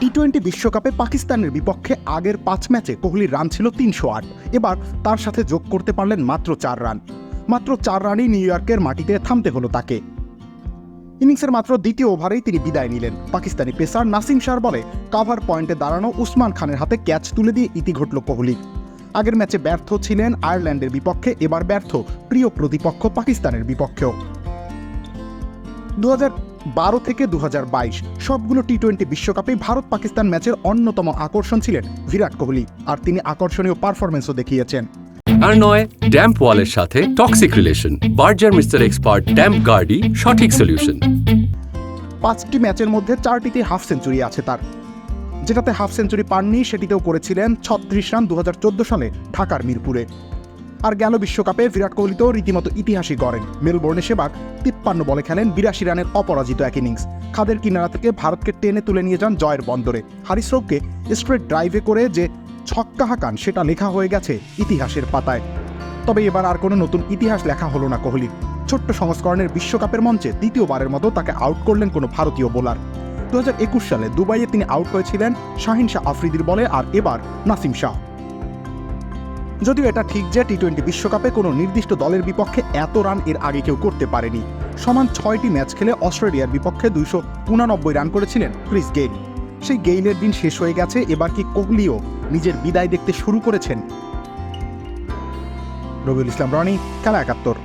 টি-20 বিশ্বকাপে পাকিস্তানের বিপক্ষে আগের 5 ম্যাচে কোহলির রান ছিল 308। এবার তার সাথে যোগ করতে পারলেন মাত্র 4 রান। মাত্র 4 রানই নিউ ইয়র্কের মাটিতে থামতে হলো তাকে। ইনিংসের মাত্র দ্বিতীয় ওভারেই তিনি বিদায় নিলেন। পাকিস্তানি পেসার নাসিম শাহর বলে কাভার পয়েন্টে দাঁড়ানো উসমান খানের হাতে ক্যাচ তুলে দিয়ে ইতি ঘটল কোহলির। আগের ম্যাচে ব্যর্থ ছিলেন আয়ারল্যান্ডের বিপক্ষে, এবার ব্যর্থ প্রিয় প্রতিপক্ষ পাকিস্তানের বিপক্ষেও। 2012 থেকে 2022 সবগুলো টি-20 বিশ্বকাপে ভারত পাকিস্তান ম্যাচের অন্যতম আকর্ষণ ছিলেন বিরাট কোহলি, আর তিনি আকর্ষণীয় পারফরমেন্সও দেখিয়েছেন। আর নয় ড্যাম্প ওয়ালের সাথে toxic relation, Berger mister expert damp গার্ডই সঠিক সলিউশন। 5টি ম্যাচের মধ্যে 4টিতে হাফ সেঞ্চুরি আছে তার। যেটাতে হাফ সেঞ্চুরি পাননি সেটিতেও করেছিলেন 36 রান 2014 সালে ঢাকার মিরপুরে। আর গেল বিশ্বকাপে বিরাট কোহলি তো রীতিমতো ইতিহাসই গড়েন। মেলবোর্নে সেবাগ 53 বলে খেলেন 82 রানের অপরাজিত এক ইনিংস। খাদের কিনারা থেকে ভারতকে টেনে তুলে নিয়ে যান জয়ের বন্দরে। হারিস রৌফকে স্ট্রেট ড্রাইভে করে যে ছক্কা হাঁকান সেটা লেখা হয়ে গেছে ইতিহাসের পাতায়। তবে এবার আর কোনো নতুন ইতিহাস লেখা হলো না কোহলির। ছোট্ট সংস্করণের বিশ্বকাপের মঞ্চে দ্বিতীয়বারের মতো তাকে আউট করলেন কোনো ভারতীয় বোলার। 2021 সালে দুবাইয়ে তিনি আউট হয়েছিলেন শাহিন শাহ আফ্রিদির বলে, আর এবার নাসিম শাহ। যদিও এটা ঠিক যে টি-20 বিশ্বকাপে কোনো নির্দিষ্ট দলের বিপক্ষে এত রান এর আগে কেউ করতে পারেনি। সমান 6টি ম্যাচ খেলে অস্ট্রেলিয়ার বিপক্ষে 289 রান করেছিলেন ক্রিস গেইল। সেই গেইলের দিন শেষ হয়ে গেছে, এবার কি কোহলিও নিজের বিদায় দেখতে শুরু করেছেন? রবিউল ইসলাম রনি, খেলা 71।